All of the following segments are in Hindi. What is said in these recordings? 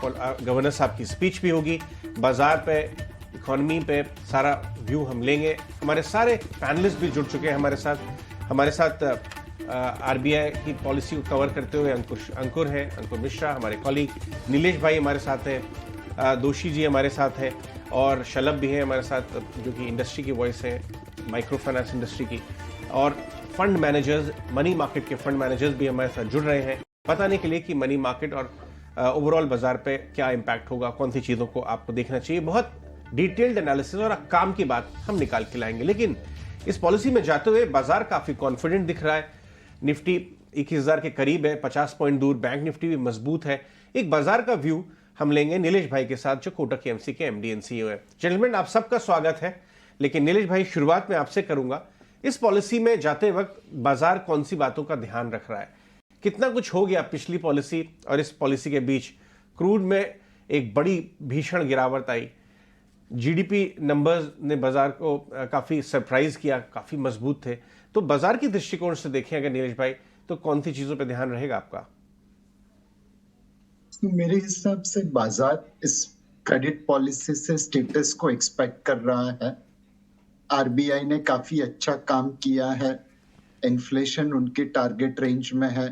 गवर्नर साहब की स्पीच भी होगी, बाजार पे, इकोनॉमी पे सारा व्यू हम लेंगे। हमारे सारे पैनलिस्ट भी जुड़ चुके हैं हमारे साथ आरबीआई की पॉलिसी को कवर करते हुए अंकुर मिश्रा हमारे कॉलीग, नीलेश भाई हमारे साथ हैं, दोषी जी हमारे साथ हैं और शलभ भी हैं हमारे साथ जो कि इंडस्ट्री की वॉइस है, माइक्रो फाइनेंस इंडस्ट्री की, और फंड मैनेजर्स, मनी मार्केट के फंड मैनेजर्स भी हमारे साथ जुड़ रहे हैं बताने के लिए कि मनी मार्केट और ओवरऑल बाजार पे क्या इंपैक्ट होगा, कौन सी चीज़ों को आपको देखना चाहिए। बहुत डिटेल्ड एनालिसिस और काम की बात हम निकाल के लाएंगे। लेकिन इस पॉलिसी में जाते हुए बाजार काफ़ी कॉन्फिडेंट दिख रहा है। निफ्टी 21,000 के करीब है, 50 पॉइंट दूर। बैंक निफ्टी भी मजबूत है। एक बाजार का व्यू हम लेंगे नीलेश भाई के साथ जो कोटक एमसी के एमडी एंड सीईओ है। जेंटलमैन, आप सबका स्वागत है। लेकिन नीलेश भाई, शुरुआत में आपसे करूंगा, इस पॉलिसी में जाते वक्त बाजार कौन सी बातों का ध्यान रख रहा है? कितना कुछ हो गया पिछली पॉलिसी और इस पॉलिसी के बीच? क्रूड में एक बड़ी भीषण गिरावट आई, जीडीपी नंबर्स ने बाजार को काफी सरप्राइज किया, काफी मजबूत थे। तो बाजार की दृष्टिकोण से देखें अगर नीलेश भाई, तो कौन सी चीजों पर ध्यान रहेगा आपका? तो मेरे हिसाब से बाजार इस क्रेडिट पॉलिसी से स्टेटस को एक्सपेक्ट कर रहा है। आरबीआई ने काफी अच्छा काम किया है, इन्फ्लेशन उनके टारगेट रेंज में है,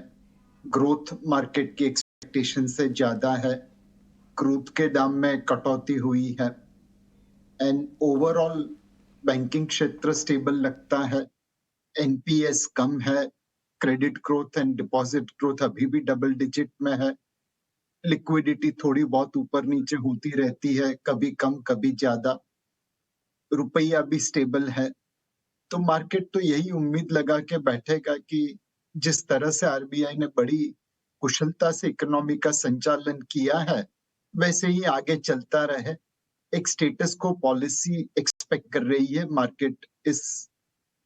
ग्रोथ मार्केट की एक्सपेक्टेशन से ज्यादा है, क्रूड के दाम में कटौती हुई है एंड ओवरऑल बैंकिंग क्षेत्र स्टेबल लगता है। एनपीएस कम है, credit growth and deposit growth अभी भी डबल डिजिट में है, लिक्विडिटी थोड़ी बहुत ऊपर नीचे होती रहती है, कभी कम कभी ज्यादा, रुपया भी स्टेबल है। तो मार्केट तो यही उम्मीद लगा के बैठेगा कि जिस तरह से आरबीआई ने बड़ी कुशलता से इकोनॉमी का संचालन किया है वैसे ही आगे चलता रहे। एक स्टेटस को पॉलिसी एक्सपेक्ट कर रही है मार्केट इस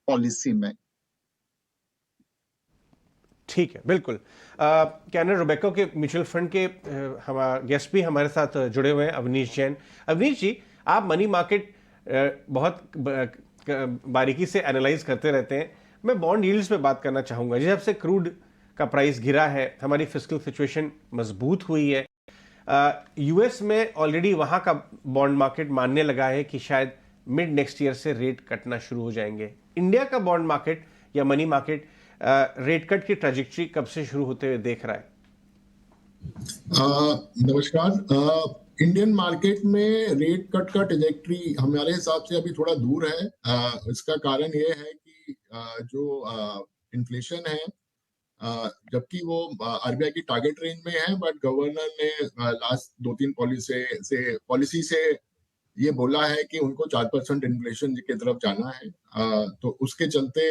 पॉलिसी में। ठीक है, बिल्कुल। कैनरा रोबेको के म्यूचुअल फंड के हमारे गेस्ट भी हमारे साथ जुड़े हुए हैं, अवनीश जैन। अवनीश जी, आप मनी मार्केट बहुत बारीकी से एनालाइज करते रहते हैं। मैं बॉन्ड यील्ड्स पे बात करना चाहूंगा। जिस हिसाब से क्रूड का प्राइस गिरा है, हमारी फिस्कल सिचुएशन मजबूत हुई है, यूएस में ऑलरेडी वहां का बॉन्ड मार्केट मानने लगा है कि शायद मिड नेक्स्ट ईयर से रेट कटना शुरू हो जाएंगे। इंडिया का बॉन्ड मार्केट या मनी मार्केट रेट कट की ट्रैजेक्टरी कब से शुरू होते हुए देख रहा है? नमस्कार। इंडियन मार्केट में रेट कट का ट्रैजेक्टरी हमारे हिसाब से अभी थोड़ा दूर है। इसका कारण ये है कि जो इन्फ्लेशन है, जबकि वो आरबीआई की टारगेट रेंज में है, बट गवर्नर ने लास्ट 2-3 पॉलिसी से ये बोला है कि उनको 4% इन्फ्लेशन की तरफ जाना है। तो उसके चलते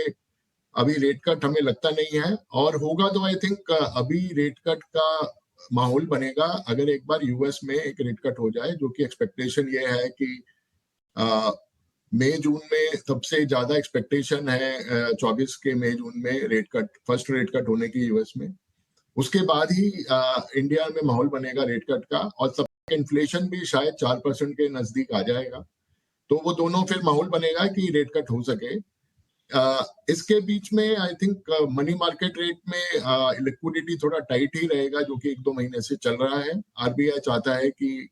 अभी रेट कट हमें लगता नहीं है, और होगा तो आई थिंक अभी रेट कट का माहौल बनेगा अगर एक बार यूएस में एक रेट कट हो जाए, जो कि एक्सपेक्टेशन ये है कि मई जून में सबसे ज्यादा एक्सपेक्टेशन है 24 के मई जून में फर्स्ट रेट कट होने की यूएस में। उसके बाद ही इंडिया में माहौल बनेगा रेट कट का, और सब इन्फ्लेशन भी शायद 4% के नजदीक आ जाएगा। तो वो दोनों फिर माहौल बनेगा कि रेट कट हो सके। इसके बीच में I think money market rate में लिक्विडिटी थोड़ा टाइट ही रहेगा, जो कि 1-2 महीने से चल रहा है। आरबीआई चाहता है कि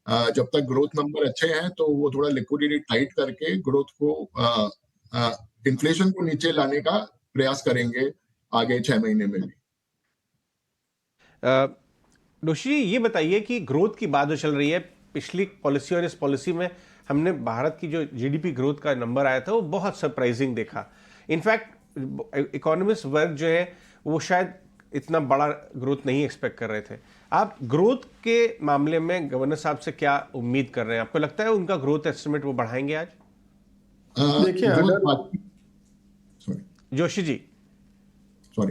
जब तक ग्रोथ नंबर अच्छे हैं तो वो थोड़ा लिक्विडिटी टाइट करके ग्रोथ को इन्फ्लेशन को नीचे लाने का प्रयास करेंगे आगे 6 महीने में भी। दोषी, ये बताइए कि ग्रोथ की बात जो चल रही है, पिछली पॉलिसी और इस पॉलिसी में हमने भारत की जो जीडीपी ग्रोथ का नंबर आया था वो बहुत सरप्राइजिंग देखा। इनफैक्ट इकोनॉमिस्ट वर्ग जो है वो शायद इतना बड़ा ग्रोथ नहीं एक्सपेक्ट कर रहे थे। आप ग्रोथ के मामले में गवर्नर साहब से क्या उम्मीद कर रहे हैं? आपको लगता है उनका ग्रोथ एस्टिमेट वो बढ़ाएंगे आज? देखिए, जोशी जी,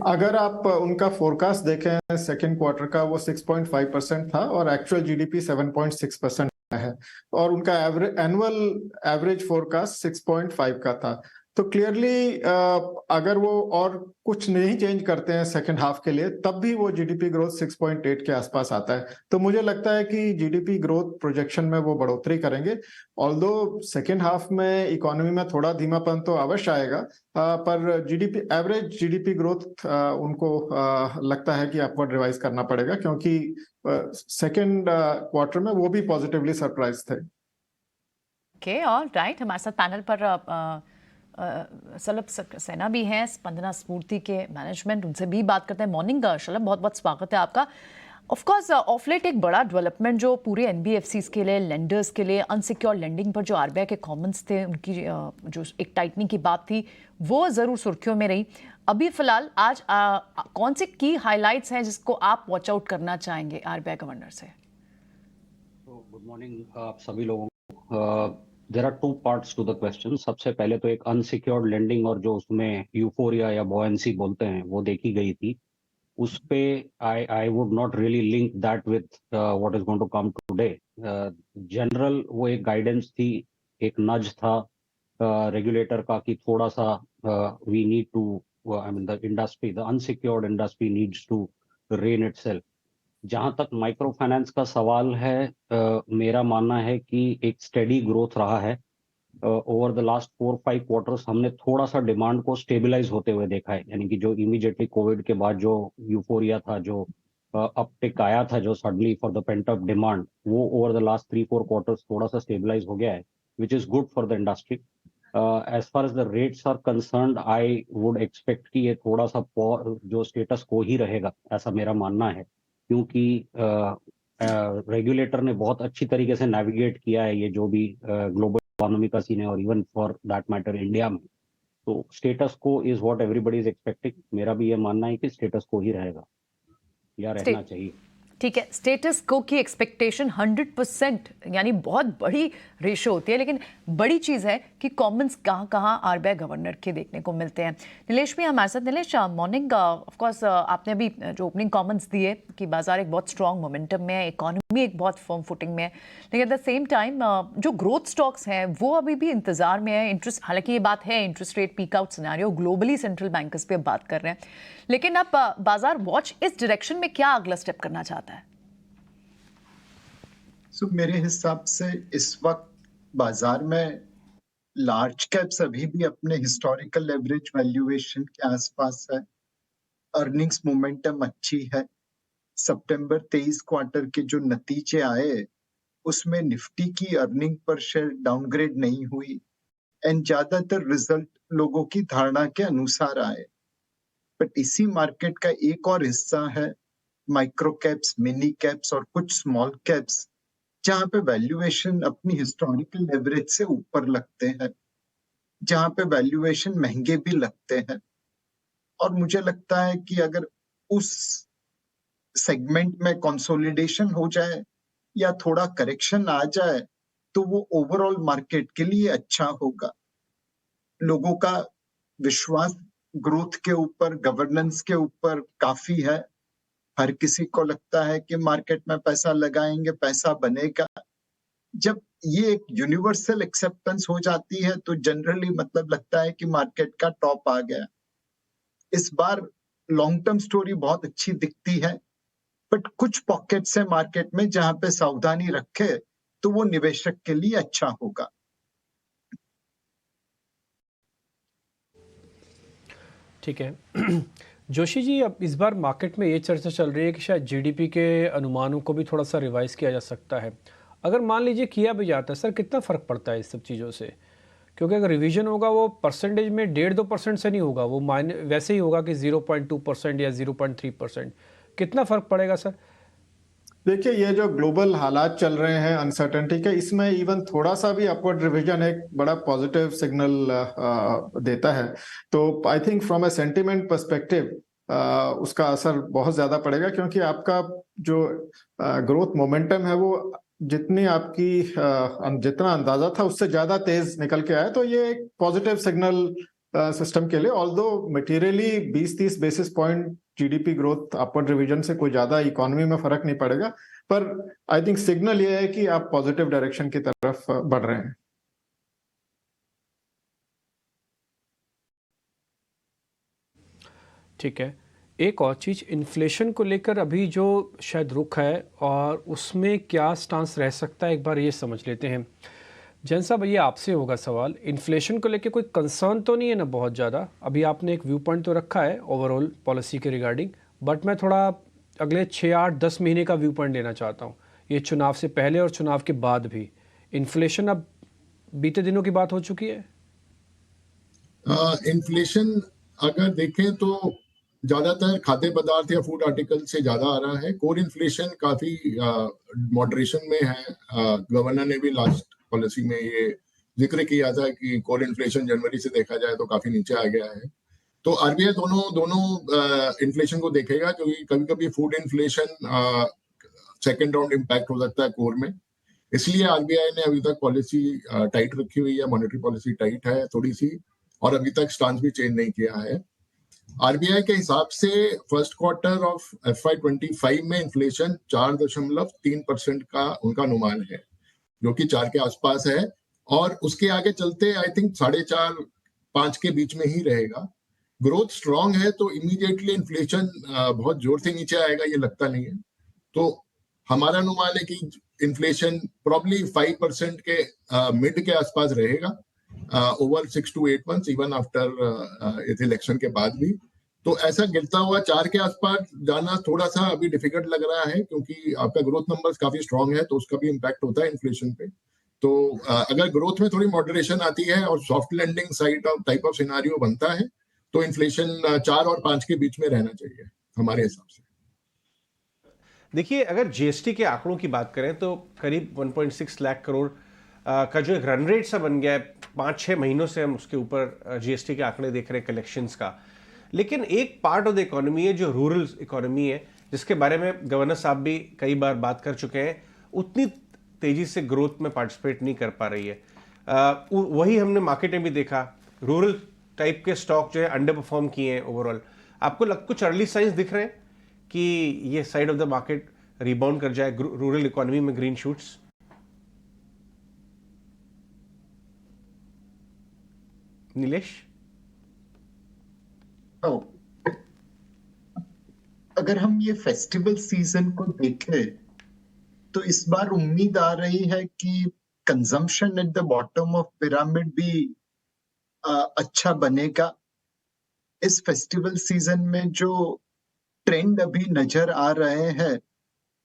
अगर आप उनका फोरकास्ट देखें सेकेंड क्वार्टर का, वो 6.5% था और एक्चुअल जीडीपी 7.6% है, और उनका एनुअल एवरेज फोरकास्ट 6.5 का था। तो क्लियरली अगर वो और कुछ नहीं चेंज करते हैं सेकेंड हाफ के लिए, तब भी वो जीडीपी ग्रोथ 6.8 के आसपास आता है। तो मुझे लगता है कि जीडीपी ग्रोथ प्रोजेक्शन में वो बढ़ोतरी करेंगे। ऑल्दो सेकेंड हाफ में इकोनॉमी में थोड़ा धीमापन तो अवश्य आएगा, पर जीडीपी एवरेज जीडीपी ग्रोथ उनको लगता है कि अपवर्ड रिवाइज करना पड़ेगा, क्योंकि सेकेंड क्वार्टर में वो भी पॉजिटिवली सरप्राइज थे। Okay, all right. हमारे साथ पैनल पर शलभ सक्सेना भी हैं, स्पंदना स्फूर्ति के मैनेजमेंट, उनसे भी बात करते हैं। मॉर्निंग शलभ, बहुत बहुत स्वागत है आपका। ऑफ कोर्स ऑफ लेट एक बड़ा डेवलपमेंट जो पूरे एनबीएफसीज के लिए, लेंडर्स के लिए, अनसिक्योर्ड लेंडिंग पर जो आरबीआई के कमेंट्स थे, उनकी जो एक टाइटनिंग की बात थी, वो ज़रूर सुर्खियों में रही। अभी फिलहाल आज कौन से की हाईलाइट्स हैं जिसको आप वॉच आउट करना चाहेंगे आरबीआई गवर्नर से? गुड मॉर्निंग आप सभी लोगों को। There are two parts to the question. सबसे पहले तो एक अनसिक्योर्ड लेंडिंग और जो उसमें यूफोरिया या बॉयंसी बोलते हैं वो देखी गई थी, उस पे I would not really link that with what is going to come today. General वो एक गाइडेंस थी, एक नज था रेगुलेटर का कि थोड़ा सा we need to, I mean the industry, the unsecured industry needs to rein itself. जहां तक माइक्रो फाइनेंस का सवाल है, मेरा मानना है कि एक स्टेडी ग्रोथ रहा है। ओवर द लास्ट 4-5 क्वार्टर्स हमने थोड़ा सा डिमांड को स्टेबलाइज होते हुए देखा है, यानी कि जो इमीडिएटली कोविड के बाद जो यूफोरिया था, जो अपटिक आया था, जो suddenly for the pent up demand, वो ओवर द लास्ट 3-4 क्वार्टर्स थोड़ा सा स्टेबलाइज हो गया है, which is good for the industry. As far as the rates are concerned, I would expect कि ये थोड़ा सा जो स्टेटस को ही रहेगा, ऐसा मेरा मानना है, क्योंकि रेगुलेटर ने बहुत अच्छी तरीके से नेविगेट किया है ये जो भी ग्लोबल इकोनॉमी का सीन है, और even for that matter India में। तो स्टेटस को is what everybody is expecting. मेरा भी ये मानना है कि स्टेटस को ही रहेगा या रहना चाहिए। ठीक है, स्टेटस को की एक्सपेक्टेशन 100%, यानी बहुत बड़ी रेशो होती है, लेकिन बड़ी चीज़ है कि कॉमन्स कहाँ कहाँ आरबीआई गवर्नर के देखने को मिलते हैं। नीलेश भी हमारे साथ। नीलेश, मॉर्निंग। ऑफ कोर्स आपने अभी जो ओपनिंग कॉमन्स दिए कि बाजार एक बहुत स्ट्रॉन्ग मोमेंटम में है, इकोनॉमी एक बहुत फर्म फुटिंग में है, लेकिन एट द सेम टाइम जो ग्रोथ स्टॉक्स हैं वो अभी भी इंतजार में है। इंटरेस्ट, हालांकि ये बात है interest rate peak out scenario, globally central bankers पे बात कर रहे हैं, लेकिन अब बाजार वॉच इस डायरेक्शन में क्या अगला स्टेप करना चाहता है? मेरे हिसाब से इस वक्त बाजार में लार्ज कैप्स अभी भी अपने हिस्टोरिकल एवरेज वैल्यूएशन के आसपास है। अर्निंग्स मोमेंटम अच्छी है। सितंबर 23 क्वार्टर के जो नतीजे आए उसमें निफ्टी की अर्निंग पर शेयर डाउनग्रेड नहीं हुई एंड ज्यादातर रिजल्ट लोगों की धारणा के अनुसार आए। बट इसी मार्केट का एक और हिस्सा है माइक्रो कैप्स, मिनी कैप्स और कुछ स्मॉल कैप्स, जहां पे वैल्यूएशन अपनी हिस्टोरिकल एवरेज से ऊपर लगते हैं, जहां पे वैल्यूएशन महंगे भी लगते हैं। और मुझे लगता है कि अगर उस सेगमेंट में कंसोलिडेशन हो जाए या थोड़ा करेक्शन आ जाए तो वो ओवरऑल मार्केट के लिए अच्छा होगा। लोगों का विश्वास ग्रोथ के ऊपर, गवर्नेंस के ऊपर काफी है। हर किसी को लगता है कि मार्केट में पैसा लगाएंगे पैसा बनेगा। जब ये एक यूनिवर्सल एक्सेप्टेंस हो जाती है तो जनरली मतलब लगता है कि मार्केट का टॉप आ गया। इस बार लॉन्ग टर्म स्टोरी बहुत अच्छी दिखती है, बट कुछ पॉकेट्स है मार्केट में जहां पे सावधानी रखे तो वो निवेशक के लिए अच्छा होगा। ठीक है जोशी जी, अब इस बार मार्केट में ये चर्चा चल रही है कि शायद जीडीपी के अनुमानों को भी थोड़ा सा रिवाइज किया जा सकता है। अगर मान लीजिए किया भी जाता है, सर कितना फ़र्क पड़ता है इस सब चीज़ों से? क्योंकि अगर रिवीजन होगा वो परसेंटेज में 1.5-2% से नहीं होगा, वो वैसे ही होगा कि 0.2% या 0.3%। कितना फ़र्क पड़ेगा सर? देखिए, ये जो ग्लोबल हालात चल रहे हैं अनसर्टेनिटी के, इसमें इवन थोड़ा सा भी अपवर्ड रिवीजन एक बड़ा पॉजिटिव सिग्नल देता है। तो I think from a sentiment perspective उसका असर बहुत ज्यादा पड़ेगा, क्योंकि आपका जो ग्रोथ मोमेंटम है वो जितनी आपकी जितना अंदाजा था उससे ज्यादा तेज निकल के आया। तो ये एक पॉजिटिव सिग्नल सिस्टम के लिए, although materially 20-30 basis point GDP growth upward revision से कोई ज्यादा इकोनॉमी में फर्क नहीं पड़ेगा, पर आई थिंक सिग्नल ये है कि आप पॉजिटिव डायरेक्शन की तरफ बढ़ रहे हैं। ठीक है, एक और चीज़, इन्फ्लेशन को लेकर अभी जो शायद रुख है और उसमें क्या स्टांस रह सकता है, एक बार ये समझ लेते हैं। जैन साहब, ये आपसे होगा सवाल, इन्फ्लेशन को लेकर कोई कंसर्न तो नहीं है ना बहुत ज़्यादा? अभी आपने एक व्यू पॉइंट तो रखा है ओवरऑल पॉलिसी के रिगार्डिंग, बट मैं थोड़ा अगले 6, 8, 10 महीने का व्यू पॉइंट लेना चाहता हूँ, ये चुनाव से पहले और चुनाव के बाद भी। इन्फ्लेशन अब बीते दिनों की बात हो चुकी है? इन्फ्लेशन अगर देखें तो ज्यादातर खाद्य पदार्थ या फूड आर्टिकल से ज्यादा आ रहा है। कोर इन्फ्लेशन काफी मॉडरेशन में है। गवर्नर ने भी लास्ट पॉलिसी में ये जिक्र किया था कि कोर इन्फ्लेशन जनवरी से देखा जाए तो काफी नीचे आ गया है। तो आरबीआई दोनों इन्फ्लेशन को देखेगा, क्योंकि कभी कभी food inflation second round impact हो सकता है कोर में। इसलिए आरबीआई ने अभी तक पॉलिसी टाइट रखी हुई है, मॉनेटरी पॉलिसी टाइट है थोड़ी सी, और अभी तक स्टांस भी चेंज नहीं किया है। आरबीआई के हिसाब से फर्स्ट क्वार्टर ऑफ FY25 में इन्फ्लेशन 4.3% का उनका अनुमान है, जो कि 4 के आसपास है, और उसके आगे चलते आई थिंक 4.5-5 के बीच में ही रहेगा। ग्रोथ स्ट्रांग है तो इमीडिएटली इन्फ्लेशन बहुत जोर से नीचे आएगा ये लगता नहीं है। तो हमारा अनुमान है कि इन्फ्लेशन प्रॉब्ली 5% के मिड के आसपास रहेगा over 6 to 8 months, even after इस इलेक्शन के बाद भी। तो ऐसा गिरता हुआ 4 के आसपास जाना थोड़ा सा अभी डिफिकल्ट लग रहा है, क्योंकि आपका ग्रोथ नंबर्स काफी स्ट्रांग है, तो उसका भी इम्पैक्ट होता है इन्फ्लेशन पे। तो अगर ग्रोथ में थोड़ी मॉडरेशन आती है और soft landing side of type of scenario बनता है, तो इन्फ्लेशन 4 और 5 के बीच में रहना चाहिए हमारे हिसाब से। देखिए, अगर जीएसटी के आंकड़ों की बात करें तो करीब 1.6 लाख करोड़ का जो एक रन रेट सा बन गया है, 5-6 महीनों से हम उसके ऊपर जीएसटी के आंकड़े देख रहे हैं कलेक्शंस का। लेकिन एक पार्ट ऑफ द इकोनॉमी है जो रूरल इकोनॉमी है, जिसके बारे में गवर्नर साहब भी कई बार बात कर चुके हैं, उतनी तेजी से ग्रोथ में पार्टिसिपेट नहीं कर पा रही है। वही हमने मार्केट में भी देखा, रूरल टाइप के स्टॉक जो है अंडर परफॉर्म किए हैं ओवरऑल। आपको कुछ अर्ली साइंस दिख रहे हैं कि ये side of the market rebound कर जाए, रूरल इकोनॉमी में ग्रीन शूट्स? नीलेश? अगर हम ये फेस्टिवल सीजन को देखें तो इस बार उम्मीद आ रही है कि consumption at the bottom of pyramid भी अच्छा बनेगा। इस फेस्टिवल सीजन में जो ट्रेंड अभी नजर आ रहे हैं,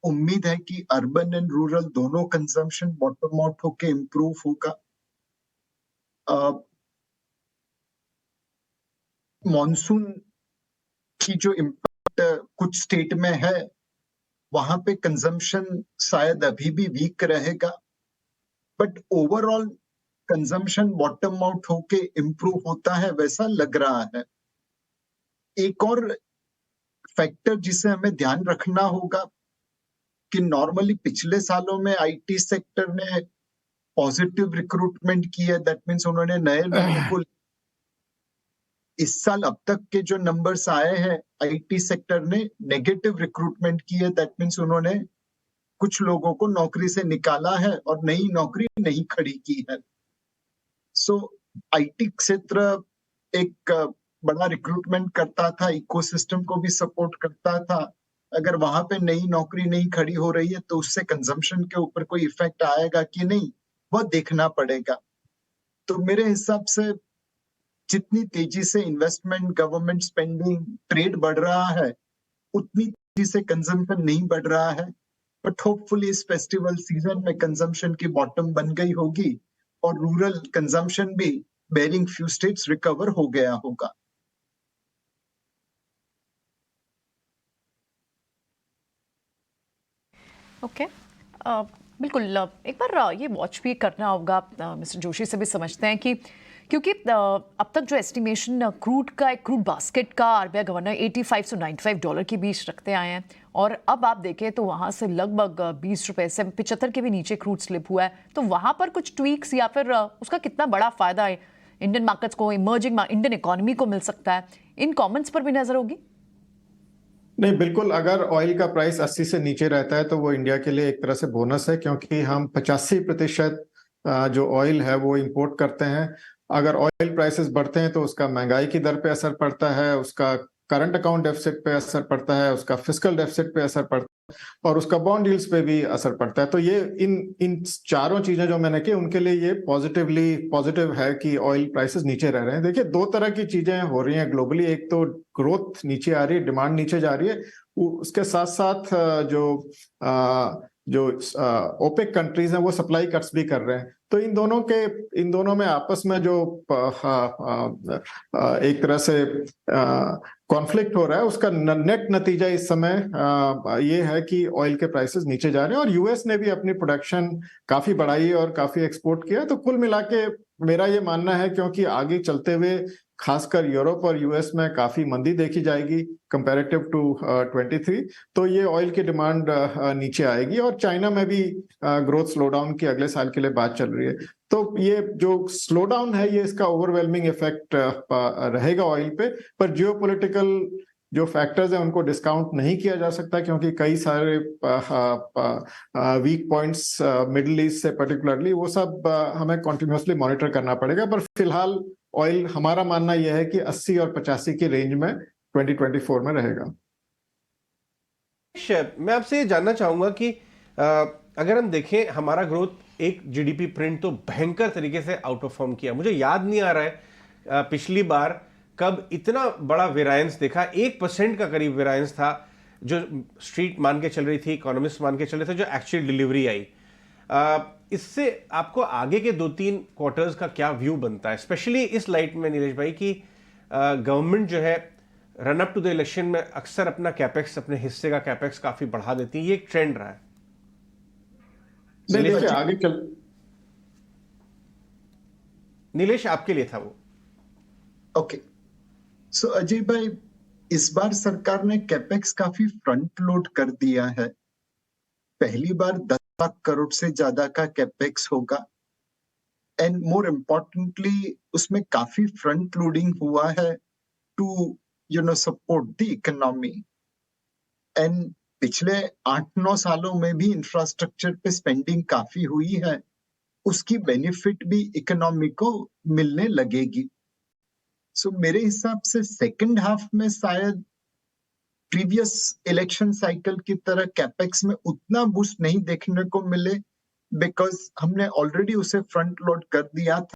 उम्मीद है कि अर्बन एंड रूरल दोनों कंजम्पशन बॉटम आउट होके इम्प्रूव होगा। मॉनसून की जो इम्पैक्ट कुछ स्टेट में है, वहां पे कंजम्पशन शायद अभी भी वीक रहेगा, but overall consumption bottom out होके इम्प्रूव होता है वैसा लग रहा है। एक और फैक्टर जिसे हमें ध्यान रखना होगा कि नॉर्मली पिछले सालों में आईटी सेक्टर ने पॉजिटिव रिक्रूटमेंट की है, दैट मीन्स उन्होंने नए लोगों को। इस साल अब तक के जो नंबर्स आए हैं, आईटी सेक्टर ने नेगेटिव रिक्रूटमेंट की है, दैट मीन्स उन्होंने कुछ लोगों को नौकरी से निकाला है और नई नौकरी नहीं खड़ी की है। सो आईटी क्षेत्र एक बड़ा रिक्रूटमेंट करता था, इकोसिस्टम को भी सपोर्ट करता था। अगर वहां पे नई नौकरी नहीं खड़ी हो रही है तो उससे कंजम्पशन के ऊपर कोई इफेक्ट आएगा कि नहीं, वह देखना पड़ेगा। तो मेरे हिसाब से जितनी तेजी से इन्वेस्टमेंट, गवर्नमेंट स्पेंडिंग, ट्रेड बढ़ रहा है, उतनी तेजी से कंजम्पशन नहीं बढ़ रहा है। बट होपफुली इस फेस्टिवल सीजन में कंजम्पशन की बॉटम बन गई होगी और रूरल कंजम्पशन भी बेरिंग फ्यू स्टेट्स रिकवर हो गया होगा। ओके, बिल्कुल। एक बार ये वॉच भी करना होगा, मिस्टर जोशी से भी समझते हैं कि क्योंकि अब तक जो एस्टिमेशन क्रूड बास्केट का आरबीआई गवर्नर $85 से $95 के बीच रखते आए हैं, और अब आप देखें तो वहाँ से लगभग 20 रुपए से 75 के भी नीचे क्रूड स्लिप हुआ है। तो वहाँ पर कुछ ट्वीक्स या फिर उसका कितना बड़ा फायदा है इंडियन मार्केट्स को, इमर्जिंग इंडियन इकोनॉमी को मिल सकता है, इन कमेंट्स पर भी नजर होगी? नहीं, बिल्कुल। अगर ऑयल का प्राइस 80 से नीचे रहता है तो वो इंडिया के लिए एक तरह से बोनस है, क्योंकि हम 85% जो ऑयल है वो इंपोर्ट करते हैं। अगर ऑयल प्राइसेस बढ़ते हैं तो उसका महंगाई की दर पे असर पड़ता है, उसका करंट अकाउंट डेफिसिट पे असर पड़ता है, उसका फिस्कल डेफिसिट पे असर पड़ता है और उसका बॉन्ड यील्ड्स पे भी असर पड़ता है। तो ये इन चारों चीजें जो मैंने की उनके लिए ये पॉजिटिव है कि ऑयल प्राइसेस नीचे रह रहे हैं। देखिए, दो तरह की चीजें हो रही हैं ग्लोबली, एक तो ग्रोथ नीचे आ रही है, डिमांड नीचे जा रही है, उसके साथ साथ जो ओपेक कंट्रीज हैं वो सप्लाई कट्स भी कर रहे हैं। तो इन दोनों में आपस में जो एक तरह से कॉन्फ्लिक्ट हो रहा है, उसका नेट नतीजा इस समय ये है कि ऑयल के प्राइसेस नीचे जा रहे हैं और यूएस ने भी अपनी प्रोडक्शन काफी बढ़ाई और काफी एक्सपोर्ट किया। तो कुल मिला के मेरा ये मानना है, क्योंकि आगे चलते हुए खासकर यूरोप और यूएस में काफी मंदी देखी जाएगी कंपैरेटिव टू 23, तो ये ऑयल की डिमांड नीचे आएगी और चाइना में भी ग्रोथ स्लोडाउन की अगले साल के लिए बात चल रही है। तो ये जो स्लोडाउन है, ये इसका ओवरवेलमिंग इफेक्ट रहेगा ऑयल पे, पर जियोपॉलिटिकल जो फैक्टर्स हैं उनको डिस्काउंट नहीं किया जा सकता, क्योंकि कई सारे वीक पॉइंट्स मिडिल ईस्ट से पर्टिकुलरली, वो सब हमें कॉन्टिन्यूसली मॉनिटर करना पड़ेगा। पर फिलहाल ऑयल, हमारा मानना यह है कि 80 और 85 की रेंज में 2024 में रहेगा। मैं आपसे ये जानना चाहूंगा कि अगर हम देखें हमारा ग्रोथ, एक जीडीपी प्रिंट तो भयंकर तरीके से आउट परफॉर्म किया। मुझे याद नहीं आ रहा है पिछली बार कब इतना बड़ा वेरायंस देखा। 1% का करीब वेरायंस था जो स्ट्रीट मान के चल रही थी, इकोनॉमिस्ट मान के चल रहे थे, जो एक्चुअल डिलीवरी आई। इससे आपको आगे के 2-3 क्वार्टर्स का क्या व्यू बनता है, स्पेशली इस लाइट में नीलेश भाई, कि गवर्नमेंट जो है run up to the election में अक्सर अपना कैपेक्स, अपने हिस्से का कैपेक्स काफी बढ़ा देती है, ये एक ट्रेंड रहा है। देखिए आगे चल, नीलेश आपके लिए था वो। ओके, सो अजय भाई, इस बार सरकार ने कैपेक्स काफी फ्रंट लोड कर दिया है। पहली बार 10 लाख करोड़ से ज्यादा का कैपेक्स होगा एंड मोर इम्पोर्टेंटली उसमें काफी फ्रंट लोडिंग हुआ है to support the economy. And पिछले 8-9 सालों में भी इंफ्रास्ट्रक्चर पे स्पेंडिंग काफी हुई है, उसकी बेनिफिट भी इकोनॉमी को मिलने लगेगी। सो मेरे हिसाब से सेकंड हाफ में शायद प्रीवियस इलेक्शन साइकिल की तरह कैपेक्स में उतना बूस्ट नहीं देखने को मिले, बिकॉज हमने ऑलरेडी उसे फ्रंट लोड कर दिया था।